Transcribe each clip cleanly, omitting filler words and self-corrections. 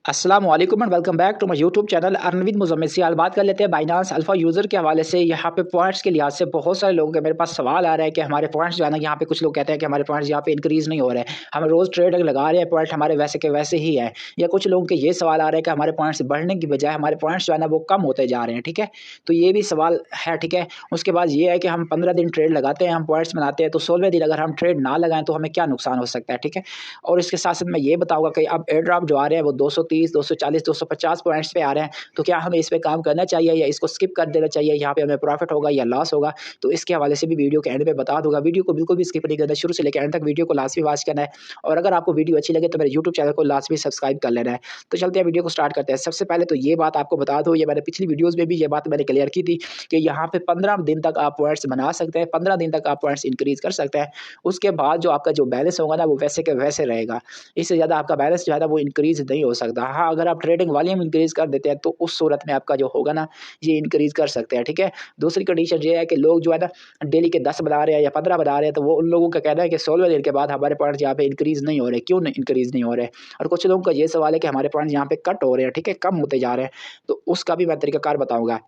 अस्सलाम वालेकुम and welcome back to my YouTube channel अर्नविद मुज़म्मिल सियाल। बात कर लेते हैं बाइनांस अल्फ़ा यूज़र के हवाले से। यहाँ पे पॉइंट्स के लिहाज से बहुत सारे लोगों के मेरे पास सवाल आ रहा है कि हमारे पॉइंट्स जो है ना, यहाँ पे कुछ लोग कहते हैं कि हमारे पॉइंट्स यहाँ पे इंक्रीज़ नहीं हो रहे हैं, हम रोज़ ट्रेड लगा रहे हैं, पॉइंट हमारे वैसे के वैसे ही हैं। या कुछ लोगों के ये सवाल आ रहा है कि हमारे पॉइंट्स बढ़ने की बजाय हमारे पॉइंट्स जो है ना वो कम होते जा रहे हैं। ठीक है, तो ये भी सवाल है। ठीक है, उसके बाद ये है कि हम 15 दिन ट्रेड लगाते हैं, हम पॉइंट्स बनाते हैं, तो 16वें दिन अगर हम ट्रेड ना लगाएं तो हमें क्या नुकसान हो सकता है। ठीक है, और इसके साथ साथ मैं ये बताऊंगा कि अब एयर ड्रॉप जो आ रहे हैं वो 230, 240, 250 पॉइंट्स पे आ रहे हैं, तो क्या हमें इस पे काम करना चाहिए या इसको स्किप कर देना चाहिए, यहाँ पे हमें प्रॉफिट होगा या लॉस होगा। तो इसके हवाले से भी वीडियो के एंड पे बता दूंगा। वीडियो को बिल्कुल भी स्किप नहीं करना, शुरू से लेकर एंड तक वीडियो को लास्ट भी वॉच करना है। और अगर आपको वीडियो अच्छी लगे तो मेरे यूट्यूब चैनल को लास्ट भी सब्सक्राइब कर लेना है। तो चलते हैं वीडियो को स्टार्ट करते हैं। सबसे पहले तो ये बात आपको बता दूँ, ये मैंने पिछली वीडियोज़ में भी ये बात मैंने क्लियर की थी कि यहाँ पे 15 दिन तक आप पॉइंट्स बना सकते हैं, 15 दिन तक आप पॉइंट्स इंक्रीज़ कर सकते हैं। उसके बाद जो आपका जो बैलेंस होगा ना वो वैसे के वैसे रहेगा, इससे ज़्यादा आपका बैलेंस जो है ना वो इंक्रीज़ नहीं हो सकता। हाँ, अगर आप ट्रेडिंग वॉल्यूम इंक्रीज़ कर देते हैं तो उस सूरत में आपका जो होगा ना ये इंक्रीज़ कर सकते हैं। ठीक है, दूसरी कंडीशन ये है कि लोग जो है ना डेली के 10 बना रहे हैं या 15 बना रहे हैं, तो वो उन लोगों का कहना है कि 16वें दिन के बाद हमारे पॉइंट्स यहाँ पे इंक्रीज़ नहीं हो रहे। क्यों नहीं इंक्रीज़ नहीं हो रहे? और कुछ लोगों का ये सवाल है कि हमारे पॉइंट्स यहाँ पे कट हो रहे हैं, ठीक है, कम होते जा रहे हैं। तो उसका भी मैं तरीकाकार बताऊँगा।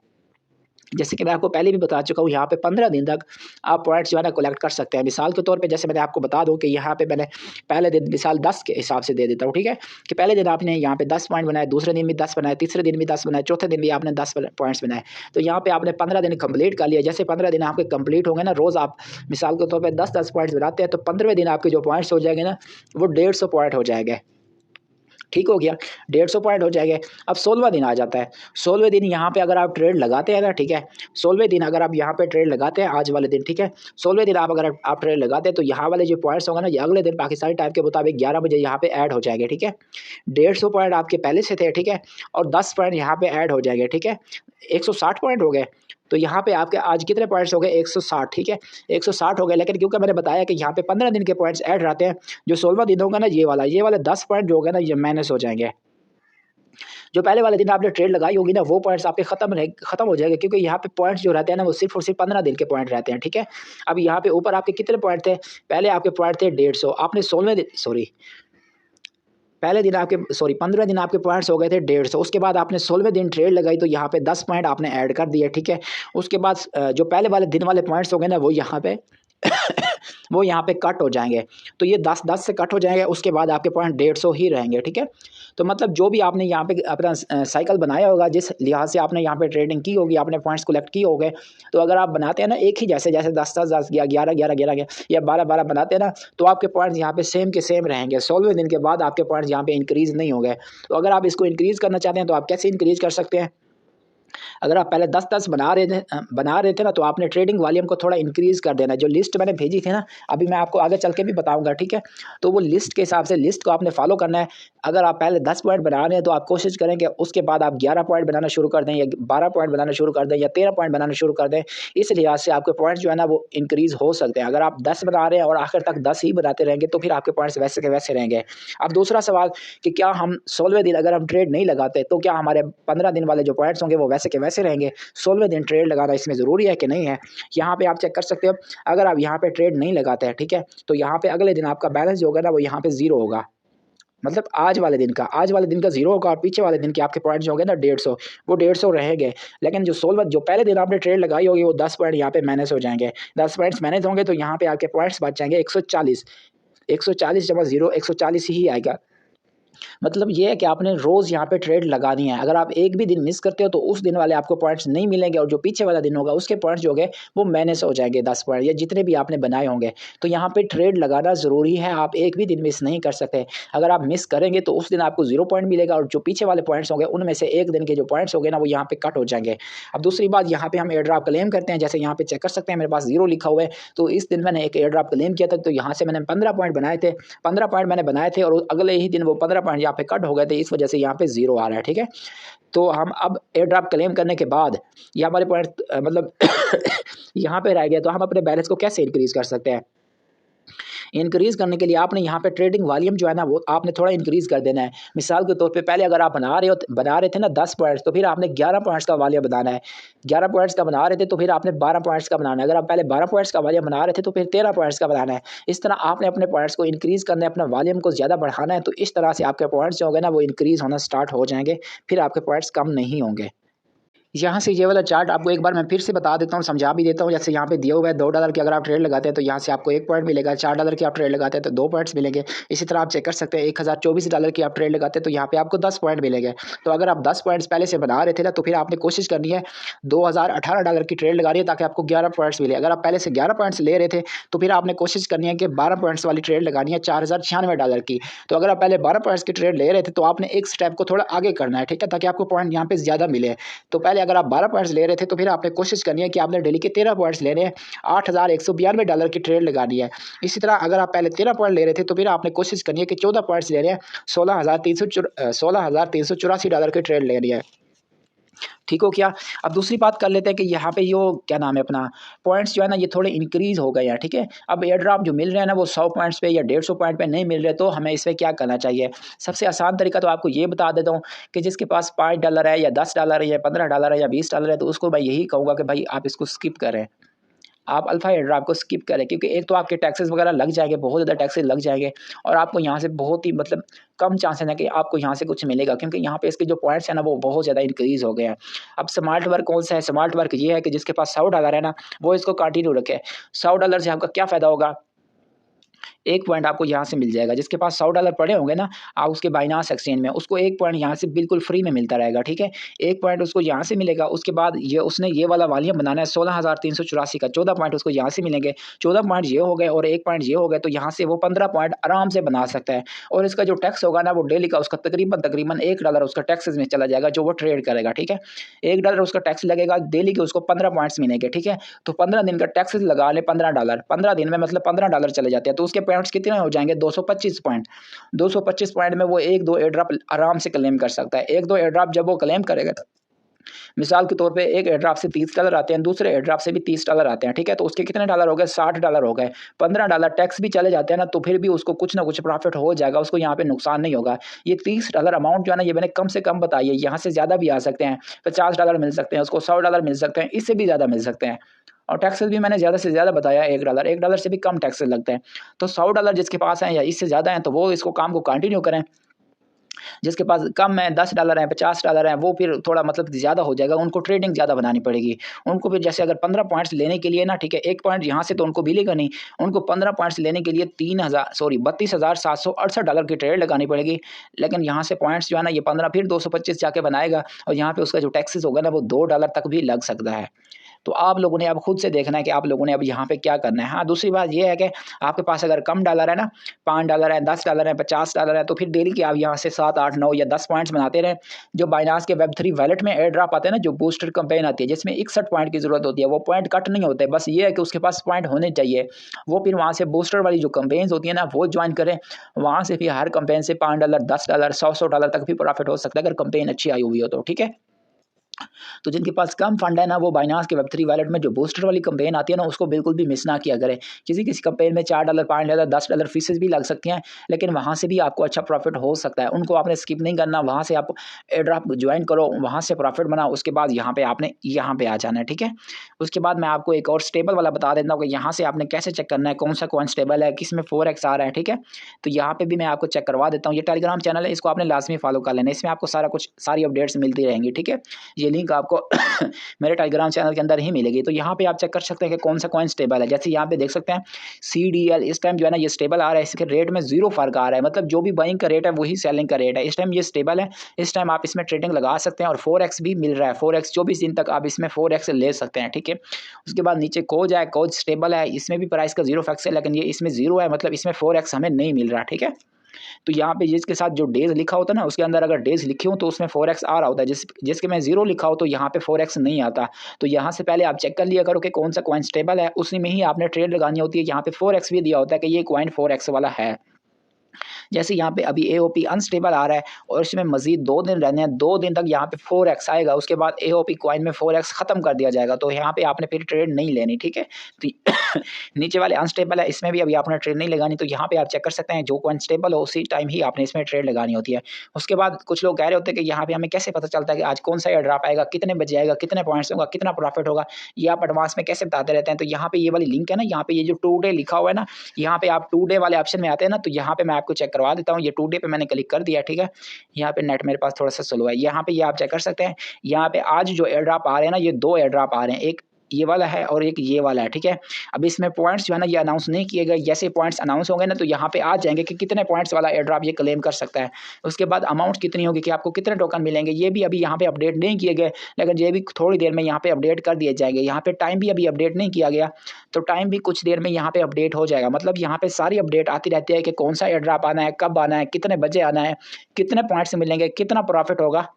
जैसे कि मैं आपको पहले भी बता चुका हूँ, यहाँ पे 15 दिन तक आप पॉइंट्स जो है ना कलेक्ट कर सकते हैं। मिसाल के तौर पे जैसे मैंने आपको बता दूँ कि यहाँ पे मैंने पहले दिन मिसाल 10 के हिसाब से दे देता हूँ। ठीक है, कि पहले दिन आपने यहाँ पे 10 पॉइंट बनाए, दूसरे दिन भी 10 बनाए, तीसरे दिन भी 10 बनाए, चौथे दिन भी आपने 10 पॉइंट्स बनाए। तो यहाँ पे आपने 15 दिन कंप्लीट कर लिया। जैसे 15 दिन आपके कंप्लीट होंगे ना, रोज़ आप मिसाल के तौर पर 10-10 पॉइंट्स बनाते हैं, तो 15वें दिन आपके जो पॉइंट्स हो जाएंगे ना वो 150 पॉइंट हो जाएंगे। ठीक हो गया, 150 पॉइंट हो जाएंगे। अब 16वां दिन आ जाता है। 16वें दिन यहाँ पे अगर आप ट्रेड लगाते हैं ना, ठीक है, 16वें दिन अगर आप यहाँ पे ट्रेड लगाते हैं आज वाले दिन, ठीक है, 16वें दिन आप अगर आप ट्रेड लगाते हैं तो यहाँ वाले जो पॉइंट्स होंगे ना ये अगले दिन पाकिस्तानी टाइम के मुताबिक 11 बजे यहाँ पे ऐड हो जाएंगे। ठीक है, 150 पॉइंट आपके पहले से थे, ठीक है, और 10 पॉइंट यहाँ पे ऐड हो जाएंगे। ठीक है, 160 पॉइंट हो गए। तो यहाँ पे आपके आज कितने पॉइंट्स हो गए? 160। ठीक है, 160 हो गए। लेकिन क्योंकि मैंने बताया कि यहाँ पे 15 दिन के पॉइंट्स ऐड रहते हैं, जो 16वां दिन होगा ना ये वाले 10 पॉइंट जो होगा ना ये माइनस हो जाएंगे। जो पहले वाले दिन आपने ट्रेड लगाई होगी ना वो पॉइंट्स आपके खत्म हो जाएंगे, क्योंकि यहाँ पे पॉइंट्स जो रहते हैं ना वो सिर्फ और सिर्फ 15 दिन के पॉइंट रहते हैं। ठीक है, अब यहाँ पे ऊपर आपके कितने पॉइंट थे? पहले आपके पॉइंट थे 150, आपने 16वें दिन सॉरी पहले दिन आपके सॉरी 15 दिन आपके पॉइंट्स हो गए थे 150। उसके बाद आपने 16वें दिन ट्रेड लगाई तो यहाँ पे 10 पॉइंट आपने ऐड कर दिए। ठीक है, उसके बाद जो पहले वाले दिन वाले पॉइंट्स हो गए ना वो यहाँ पे वो यहाँ पे कट हो जाएंगे। तो ये 10-10 से कट हो जाएंगे, उसके बाद आपके पॉइंट 150 ही रहेंगे। ठीक है, तो मतलब जो भी आपने यहाँ पे अपना साइकिल बनाया होगा, जिस लिहाज से आपने यहाँ पे ट्रेडिंग की होगी, आपने पॉइंट्स कलेक्ट किए होंगे, तो अगर आप बनाते हैं ना एक ही जैसे जैसे 10-10 या 11-11 या 12-12 बनाते हैं ना, तो आपके पॉइंट्स यहाँ पे सेम के सेम रहेंगे। 16वें दिन के बाद आपके पॉइंट्स यहाँ पे इंक्रीज़ नहीं होंगे। तो अगर आप इसको इंक्रीज़ करना चाहते हैं तो आप कैसे इंक्रीज़ कर सकते हैं? अगर आप पहले 10-10 बना रहे थे ना, तो आपने ट्रेडिंग वॉल्यूम को थोड़ा इंक्रीज़ कर देना। जो लिस्ट मैंने भेजी थी ना, अभी मैं आपको आगे चल के भी बताऊँगा। ठीक है, तो वो लिस्ट के हिसाब से लिस्ट को आपने फॉलो करना है। अगर आप पहले 10 पॉइंट बना रहे हैं तो आप कोशिश करें कि उसके बाद आप 11 पॉइंट बनाना शुरू कर दें, या 12 पॉइंट बनाना शुरू कर दें, या 13 पॉइंट बनाना शुरू कर दें। इस लिहाज से आपके पॉइंट्स जो है ना वो इंक्रीज़ हो सकते हैं। अगर आप 10 बना रहे हैं और आखिर तक 10 ही बनाते रहेंगे तो फिर आपके पॉइंट्स वैसे के वैसे रहेंगे। अब दूसरा सवाल कि क्या हम 16वें दिन अगर हम ट्रेड नहीं लगाते तो क्या हमारे 15 दिन वाले जो पॉइंट्स होंगे वो वैसे के वैसे रहेंगे? 16वें दिन ट्रेड लगाना इसमें ज़रूरी है कि नहीं है? यहाँ पे आप चेक कर सकते हो। अगर आप यहाँ पे ट्रेड नहीं लगाते हैं, ठीक है, तो यहाँ पे अगले दिन आपका बैलेंस जो होगा ना वो यहाँ पे ज़ीरो होगा। मतलब आज वाले दिन का ज़ीरो होगा, और पीछे वाले दिन के आपके पॉइंट्स जो होंगे ना 150, वो 150 रहेंगे। लेकिन जो 16 जो पहले दिन आपने ट्रेड लगाई होगी वो 10 पॉइंट यहाँ पे माइनस हो जाएँगे। 10 पॉइंट्स माइनस होंगे तो यहाँ पे आपके पॉइंट्स बच जाएँगे 140। 140 जमा ज़ीरो 140 ही आएगा। मतलब ये है कि आपने रोज़ यहाँ पे ट्रेड लगानी है। अगर आप एक भी दिन मिस करते हो तो उस दिन वाले आपको पॉइंट्स नहीं मिलेंगे, और जो पीछे वाला दिन होगा उसके पॉइंट्स जो होंगे वो माइनस हो जाएंगे 10 पॉइंट, या जितने भी आपने बनाए होंगे। तो यहाँ पे ट्रेड लगाना ज़रूरी है, आप एक भी दिन मिस नहीं कर सकते। अगर आप मिस करेंगे तो उस दिन आपको 0 पॉइंट मिलेगा, और जो पीछे वाले पॉइंट्स होंगे उनमें से एक दिन के जो पॉइंट्स होंगे ना वो यहाँ पे कट हो जाएंगे। अब दूसरी बात, यहाँ पे हम एयर ड्रॉप क्लेम करते हैं। जैसे यहाँ पे चेक कर सकते हैं मेरे पास 0 लिखा हुआ है, तो इस दिन मैंने एक एयर ड्रॉप क्लेम किया था, तो यहाँ से मैंने 15 पॉइंट बनाए थे। 15 पॉइंट मैंने बनाए थे और अगले ही दिन वो 15 पॉइंट यहाँ पे कट हो गए थे, इस वजह से यहाँ पे 0 आ रहा है। ठीक है, तो हम अब एयर ड्रॉप क्लेम करने के बाद ये हमारे पॉइंट मतलब यहाँ पे रह गया, तो हम अपने बैलेंस को कैसे इंक्रीज़ कर सकते हैं? इंक्रीज़ करने के लिए आपने यहाँ पे ट्रेडिंग वॉल्यूम जो है ना वो आपने थोड़ा इंक्रीज़ कर देना है। मिसाल के तौर पे पहले अगर आप बना रहे थे ना 10 पॉइंट्स, तो फिर आपने 11 पॉइंट्स का वॉल्यूम बनाना है। 11 पॉइंट्स का बना रहे थे तो फिर आपने 12 पॉइंट्स का बनाना है। अगर आप पहले 12 पॉइंट्स का वॉल्यूम बना रहे थे तो फिर 13 पॉइंट्स का बनाना है। इस तरह आपने अपने पॉइंट्स को इंक्रीज़ करना है, अपना वॉल्यूम को ज़्यादा बढ़ाना है, तो इस तरह से आपके पॉइंट्स जो होंगे ना वो इंक्रीज़ होना स्टार्ट हो जाएँगे, फिर आपके पॉइंट्स कम नहीं होंगे। यहाँ से ये वाला चार्ट आपको एक बार मैं फिर से बता देता हूँ, समझा भी देता हूँ। जैसे यहाँ पे दिया हुआ है $2 की अगर आप ट्रेड लगाते हैं तो यहाँ से आपको 1 पॉइंट मिलेगा, $4 की आप ट्रेड लगाते हैं तो 2 पॉइंट्स मिलेंगे। इसी तरह आप चेक कर सकते हैं $1024 की आप ट्रेड लगाते हैं तो यहाँ पे आपको 10 पॉइंट मिलेंगे। तो अगर आप 10 पॉइंट्स पहले से बना रहे थे ना तो फिर आपने कोशिश करनी है $2018 की ट्रेड लगा रही है ताकि आपको 11 पॉइंट्स मिले। अगर आप पहले से 11 पॉइंट्स ले रहे थे तो फिर आपने कोशिश करनी है कि 12 पॉइंट्स वाली ट्रेड लगानी है $4096 की। तो अगर आप पहले 12 पॉइंट्स की ट्रेड ले रहे थे तो आपने एक स्टेप को थोड़ा आगे करना है, ठीक है, ताकि आपको पॉइंट यहाँ पे ज़्यादा मिले। तो पहले अगर आप 12 पॉइंट्स ले रहे थे तो फिर आपने कोशिश करनी है कि आपने डेली के 13 पॉइंट्स लेने हैं, $8192 की ट्रेड लगानी है। इसी तरह अगर आप पहले 13 पॉइंट ले रहे थे तो फिर आपने कोशिश करनी है कि 14 पॉइंट्स लेने हैं, $16,384 की ट्रेड लेनी है। ठीक हो क्या? अब दूसरी बात कर लेते हैं कि यहाँ पे यो क्या नाम है अपना, पॉइंट्स जो है ना ये थोड़े इंक्रीज़ हो गए हैं, ठीक है? अब एयर ड्रॉप जो मिल रहे हैं ना वो 100 पॉइंट्स पे या 150 पॉइंट पे नहीं मिल रहे, तो हमें इस पे क्या करना चाहिए? सबसे आसान तरीका तो आपको ये बता देता हूँ कि जिसके पास $5 है या $10 है या $15 है या $20 है, तो उसको मैं यही कहूँगा कि भाई आप इसको स्किप करें। आप अल्फ़ा एयर ड्रॉप को स्किप करें, क्योंकि एक तो आपके टैक्सेस वगैरह लग जाएँगे, बहुत ज़्यादा टैक्सेस लग जाएँगे और आपको यहाँ से बहुत ही मतलब कम चांसेस है कि आपको यहाँ से कुछ मिलेगा, क्योंकि यहाँ पे इसके जो पॉइंट्स हैं ना वो बहुत ज़्यादा इंक्रीज़ हो गए हैं। अब स्मार्ट वर्क कौन-सा है? स्मार्ट वर्क ये है कि जिसके पास $100 है ना, वो इसको कंटिन्यू रखे। $100 से आपका क्या फ़ायदा होगा? 1 पॉइंट आपको यहाँ से मिल जाएगा। जिसके पास $100 पड़े होंगे ना, आप उसके बाइनांस एक्सचेंज में, उसको 1 पॉइंट यहाँ से बिल्कुल फ्री में मिलता रहेगा, ठीक है? 1 पॉइंट उसको यहाँ से मिलेगा, उसके बाद ये उसने ये वाला वॉल्यूम बनाना है 16,384 का, 14 पॉइंट उसको यहाँ से मिलेंगे, 14 पॉइंट ये हो गए और 1 पॉइंट ये हो गए, तो यहाँ से वो 15 पॉइंट आराम से बना सकता है। और इसका जो टैक्स होगा ना वो डेली का उसका तकरीबन $1 उसका टैक्सेस में चला जाएगा, जो वो ट्रेड करेगा, ठीक है? $1 उसका टैक्स लगेगा, डेली के उसको 15 पॉइंट्स मिलेंगे, ठीक है? तो 15 दिन का टैक्सेस लगा लें $15, 15 दिन में मतलब $15 चले जाते हैं, तो उसके पॉइंट्स कितने हो जाएँगे? 225 पॉइंट। 225 पॉइंट में वो 1-2 एयर ड्रॉप आराम से क्लेम कर सकता है। 1-2 एयर ड्रॉप जब वो क्लेम करेगा, मिसाल के तौर पे एक एयर ड्रॉप से $30 आते हैं, दूसरे एयर ड्रॉप से भी $30 आते हैं, ठीक है? तो उसके कितने डॉलर हो गए? $60 हो गए। $15 टैक्स भी चले जाते हैं ना, तो फिर भी उसको कुछ ना कुछ प्रॉफ़िट हो जाएगा, उसको यहाँ पे नुकसान नहीं होगा। ये $30 अमाउंट जो है ना, ये मैंने कम से कम बताई है, यहाँ से ज़्यादा भी आ सकते हैं, $50 मिल सकते हैं, उसको $100 मिल सकते हैं, इससे भी ज़्यादा मिल सकते हैं। और टैक्सेस भी मैंने ज़्यादा से ज़्यादा बताया, $1, $1 से भी कम टैक्सेस लगते हैं। तो $100 जिसके पास हैं या इससे ज़्यादा हैं, तो वो इसको काम को कंटिन्यू करें। जिसके पास कम है, $10 हैं, $50 हैं, वो फिर थोड़ा मतलब ज़्यादा हो जाएगा, उनको ट्रेडिंग ज़्यादा बनानी पड़ेगी। उनको फिर जैसे अगर 15 पॉइंट्स लेने के लिए ना, ठीक है, 1 पॉइंट यहाँ से तो उनको मिलेगा नहीं, उनको 15 पॉइंट्स लेने के लिए $32,768 की ट्रेड लगानी पड़ेगी। लेकिन यहाँ से पॉइंट्स जो है ना, ये 15 फिर 225 जाके बनाएगा और यहाँ पे उसका जो टैक्सेस होगा ना, वो $2 तक भी लग सकता है। तो आप लोगों ने अब खुद से देखना है कि आप लोगों ने अब यहाँ पे क्या करना है। हाँ, दूसरी बात ये है कि आपके पास अगर कम डॉलर है ना, $5 है, $10 है, $50 है, तो फिर डेली के आप यहाँ से 7, 8, 9 या 10 पॉइंट्स बनाते रहें। जो बाइनांस के वेब3 वॉलेट में एयर ड्रॉप आते हैं ना, जो बूस्टर कैंपेन आती है जिसमें 61 पॉइंट की ज़रूरत होती है, वो पॉइंट कट नहीं होते, बस ये है कि उसके पास पॉइंट होने चाहिए। वो फिर वहाँ से बूस्टर वाली जो कैंपेन्स होती है ना, वो ज्वाइन करें। वहाँ से फिर हर कैंपेन से $5, $10, $100 तक भी प्रॉफिट हो सकता है अगर कैंपेन अच्छी आई हुई हो तो, ठीक है? तो जिनके पास कम फंड है ना, वो बाइनांस के वेब3 वॉलेट में जो बूस्टर वाली कैंपेन आती है ना, उसको बिल्कुल भी मिस ना किया करें। किसी-किसी कैंपेन में $4, $5, $10 फीसेस भी लग सकती हैं, लेकिन वहाँ से भी आपको अच्छा प्रॉफिट हो सकता है। उनको आपने स्किप नहीं करना, वहाँ से आप एयर ड्रॉप ज्वाइन करो, वहाँ से प्रॉफिट बनाओ, उसके बाद यहाँ पे आपने यहाँ पे आ जाना है, ठीक है? उसके बाद मैं आपको एक और स्टेबल वाला बता देता हूँ कि यहाँ से आपने कैसे चेक करना है, कौन-सा कॉइन स्टेबल है, किस में 4x आ रहा है, ठीक है? तो यहाँ पे भी मैं आपको चेक करवा देता हूँ। ये टेलीग्राम चैनल है, इसको आपने लाज़मी फॉलो कर लेना है, इसमें आपको सारा कुछ सारी अपडेट्स मिलती रहेंगी, ठीक है? ये लिंक आपको मेरे टेलीग्राम चैनल के अंदर ही मिलेगी। तो यहाँ पे आप चेक कर सकते हैं कि कौन सा कॉइन स्टेबल है। जैसे यहाँ पे देख सकते हैं CDL इस टाइम जो है ना ये स्टेबल आ रहा है, इसके रेट में ज़ीरो फ़र्क आ रहा है, मतलब जो भी बाइंग का रेट है वही सेलिंग का रेट है। इस टाइम ये स्टेबल है, इस टाइम आप इसमें ट्रेडिंग लगा सकते हैं और 4x भी मिल रहा है। 4x 24 दिन तक आप इसमें 4x ले सकते हैं, ठीक है? उसके बाद नीचे कोज है, कोज स्टेबल है, इसमें भी प्राइस का ज़ीरो फैक्स है, लेकिन ये इसमें ज़ीरो है, मतलब इसमें 4x हमें नहीं मिल रहा, ठीक है? तो यहाँ पे जिसके साथ जो डेज़ लिखा होता है ना, उसके अंदर अगर डेज़ लिखे हो तो उसमें 4x आ रहा होता है, जिसके में 0 लिखा हो तो यहाँ पे 4x नहीं आता। तो यहाँ से पहले आप चेक कर लिया करो कि कौन सा कॉइन स्टेबल है, उसी में ही आपने ट्रेड लगानी होती है। यहाँ पे 4x भी दिया होता है कि ये कॉइन 4x वाला है। जैसे यहाँ पे अभी AOP अनस्टेबल आ रहा है और इसमें मजीद 2 दिन रहने हैं, 2 दिन तक यहाँ पे 4x आएगा, उसके बाद AOP कॉइन में 4x ख़त्म कर दिया जाएगा। तो यहाँ पे आपने फिर ट्रेड नहीं लेनी, ठीक है। तो नीचे वाले अनस्टेबल है, इसमें भी अभी आपने ट्रेड नहीं लगानी। तो यहाँ पे आप चेक कर सकते हैं, जो कॉइन स्टेबल हो उसी टाइम ही आपने इसमें ट्रेड लगानी होती है। उसके बाद कुछ लोग कह रहे होते हैं कि यहाँ पे हमें कैसे पता चलता है कि आज कौन सा एयर ड्रॉप आएगा, कितने बजे आएगा, कितने पॉइंट्स होगा, कितना प्रॉफिट होगा, ये आप एडवांस में कैसे बताते रहते हैं। तो यहाँ पे ये वाली लिंक है ना, यहाँ पे ये जो 2 डे लिखा हुआ है ना, यहाँ पे आप 2 डे वाले ऑप्शन में आते हैं ना, तो यहाँ पे मैं आपको चेक करवा देता हूँ। ये 2 डे पे मैंने क्लिक कर दिया, ठीक है। यहाँ पे नेट मेरे पास थोड़ा सा स्लो है, यहाँ पे ये आप चेक कर सकते हैं। यहाँ पे आज जो एयर ड्रॉप आ रहे हैं ना, ये 2 एयर ड्रॉप आ रहे हैं, एक ये वाला है और एक ये वाला है, ठीक है। अब इसमें पॉइंट्स जो है ना ये अनाउंस नहीं किए गए, जैसे पॉइंट्स अनाउंस होंगे ना तो यहाँ पे आ जाएंगे कि कितने पॉइंट्स वाला एयर ड्रॉप ये क्लेम कर सकता है। उसके बाद अमाउंट कितनी होगी, कि आपको कितने टोकन मिलेंगे, ये भी अभी यहाँ पे अपडेट नहीं किए गए, लेकिन ये भी थोड़ी देर में यहाँ पे अपडेट कर दिए जाएंगे। यहाँ पे टाइम भी अभी अपडेट नहीं किया गया, तो टाइम भी कुछ देर में यहाँ पे अपडेट हो जाएगा। मतलब यहाँ पे सारी अपडेट आती रहती है कि कौन सा एयर ड्रॉप आना है, कब आना है, कितने बजे आना है, कितने पॉइंट्स मिलेंगे, कितना प्रॉफिट होगा।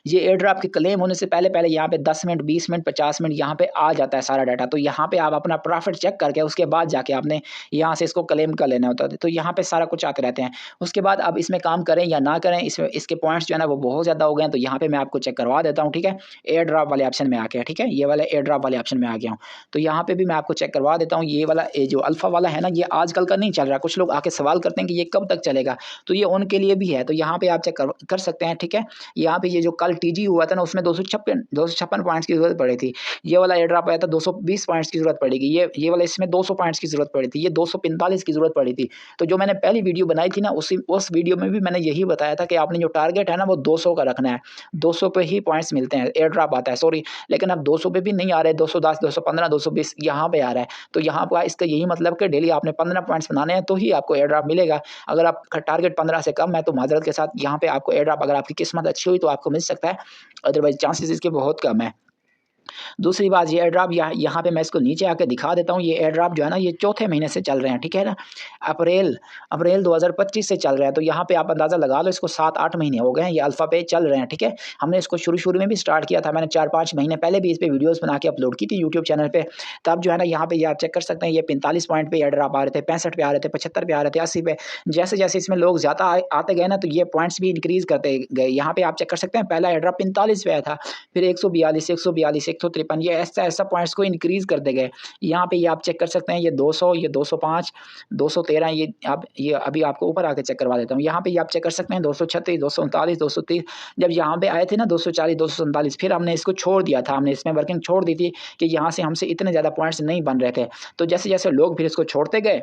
ये एयर ड्रॉप के क्लेम होने से पहले पहले यहाँ पे 10 मिनट, 20 मिनट, 50 मिनट यहाँ पे आ जाता है सारा डाटा। तो यहाँ पे आप अपना प्रॉफिट चेक करके उसके बाद जाके आपने यहाँ से इसको क्लेम कर लेना होता है। तो यहाँ पे सारा कुछ आते रहते हैं। उसके बाद अब इसमें काम करें या ना करें, इसमें इसके पॉइंट्स जो है ना वो बहुत ज़्यादा हो गए हैं। तो यहाँ पे मैं आपको चेक करवा देता हूँ, ठीक है। एयर ड्रॉप वाले ऑप्शन में आ गया, ठीक है, ये वाला एयर ड्रॉप वाले ऑप्शन में आ गया हूँ। तो यहाँ पे भी मैं आपको चेक करवा देता हूँ। ये वाला जो अल्फा वाला है ना, ये आजकल का नहीं चल रहा। कुछ लोग आके सवाल करते हैं कि ये कब तक चलेगा, तो ये उनके लिए भी है। तो यहाँ पे आप चेक कर सकते हैं, ठीक है। यहाँ पे ये जो कल TG हुआ था ना, उसमें 256 पॉइंट्स की जरूरत पड़ी थी। ये वाला एयर ड्रॉप आया था 220 पॉइंट्स की जरूरत पड़ेगी। ये वाला इसमें 200 पॉइंट्स की जरूरत पड़ी थी, ये 245 की जरूरत पड़ी थी। तो जो मैंने पहली वीडियो बनाई थी ना, उस वीडियो में भी मैंने यही बताया था कि आपने जो टारगेट है ना वो 200 का रखना है। 200 पे ही पॉइंट्स मिलते हैं, एयर ड्रॉप आता है, सॉरी। लेकिन अब 200 पे भी नहीं आ रहे, 210, 215, 220 यहाँ पे आ रहा है। तो यहाँ पर इसका यही मतलब कि डेली आपने 15 पॉइंट्स बनाने हैं तो ही आपको एयर ड्रॉप मिलेगा। अगर आपका टारगेट 15 से कम है तो माजरत के साथ यहाँ पे आपको एयर ड्रॉप, अगर आपकी किस्मत अच्छी हुई तो आपको मिल सकता है, अदरवाइज चांसेस इसके बहुत कम है। दूसरी बात, ये एयर ड्रॉप यहाँ पे मैं इसको नीचे आकर दिखा देता हूँ। ये एयर ड्रॉप जो है ना, ये चौथे महीने से चल रहे हैं, ठीक है ना। अप्रैल 2025 से चल रहे हैं। तो यहाँ पे आप अंदाज़ा लगा लो, इसको 7-8 महीने हो गए हैं ये अल्फ़ा पे चल रहे हैं, ठीक है। हमने इसको शुरू में भी स्टार्ट किया था, मैंने 4-5 महीने पहले भी इस पर वीडियोज़ बना के अपलोड की थी यूट्यूब चैनल पर। तब जो है ना यहाँ पे ये आप चेक कर सकते हैं, ये 45 पॉइंट पे एयर ड्रॉप आ रहे थे, 65 पे आ रहे थे, 75 पे आ रहे थे, 80 पे। जैसे जैसे इसमें लोग ज़्यादा आते गए ना, तो ये पॉइंट्स भी इंक्रीज़ करते गए। यहाँ पे आप चेक कर सकते हैं, पहला एयर ड्रॉप 45 पे आया था, फिर 142, 142, 153, ये ऐसा पॉइंट्स को इंक्रीज़ करते गए। यहाँ पे ये आप चेक कर सकते हैं, ये 200, ये 205, 213, ये अभी आपको ऊपर आके चेक करवा देता हूँ। यहाँ पे ये आप चेक कर सकते हैं 236, 239, 230। जब यहाँ पे आए थे ना 240, 247, फिर हमने इसको छोड़ दिया था, हमने इसमें वर्किंग छोड़ दी थी कि यहाँ से हमसे इतने ज़्यादा पॉइंट्स नहीं बन रहे थे। तो जैसे जैसे लोग फिर इसको छोड़ते गए,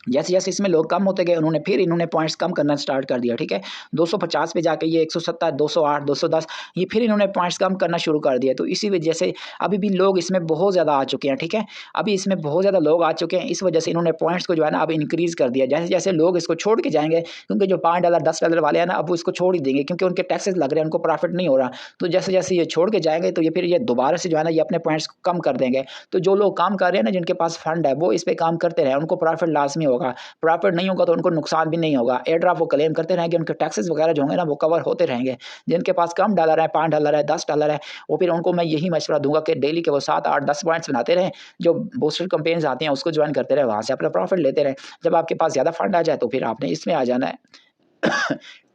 जैसे जैसे इसमें लोग कम होते गए, इन्होंने पॉइंट्स कम करना स्टार्ट कर दिया, ठीक है। 250 पे जाके ये 170, 208, 210, ये फिर इन्होंने पॉइंट्स कम करना शुरू कर दिया। तो इसी वजह से अभी भी लोग इसमें बहुत ज़्यादा आ चुके हैं, ठीक है। अभी इसमें बहुत ज़्यादा लोग आ चुके हैं, इस वजह से इन्होंने पॉइंट्स को जो है ना अब इंक्रीज़ कर दिया। जैसे जैसे लोग इसको छोड़ के जाएंगे, क्योंकि जो $5, $10 वाले हैं ना, अब वो इसको छोड़ ही देंगे, क्योंकि उनके टैक्सेस लग रहे हैं, उनको प्रॉफिट नहीं हो रहा। तो जैसे जैसे ये छोड़ के जाएंगे, तो ये फिर ये दोबारा से जो है ना, ये अपने पॉइंट्स कम कर देंगे। तो जो लोग काम कर रहे हैं ना, जिनके पास फंड है, वो इस पर काम करते रहे, उनको प्रॉफिट लाजमी होगा। प्रॉफिट नहीं होगा तो उनको नुकसान भी नहीं होगा। एयर ड्रॉप वो क्लेम करते रहेंगे, उनके टैक्सेस वगैरह जो होंगे ना वो कवर होते रहेंगे। जिनके पास कम डॉलर है, $5 है, $10 है, वो फिर उनको मैं यही मशवरा दूंगा कि डेली के वो 7, 8, 10 पॉइंट्स बनाते रहें। जो बूस्टर कंपेन्स आती हैं उसको ज्वाइन करते रहे, वहाँ से अपना प्रॉफिट लेते रहें। जब आपके पास ज़्यादा फंड आ जाए तो फिर आपने इसमें आ जाना है।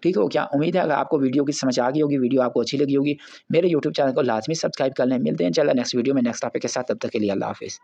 ठीक हो क्या? उम्मीद है अगर आपको वीडियो की समझ आ गई होगी, वीडियो आपको अच्छी लगी होगी। मेरे यूट्यूब चैनल को लाजमी सब्सक्राइब कर लें। मिलते हैं इंशाल्लाह नेक्स्ट वीडियो में नेक्स्ट टॉपिक के साथ। तब तक के लिए अल्लाह हाफिज़।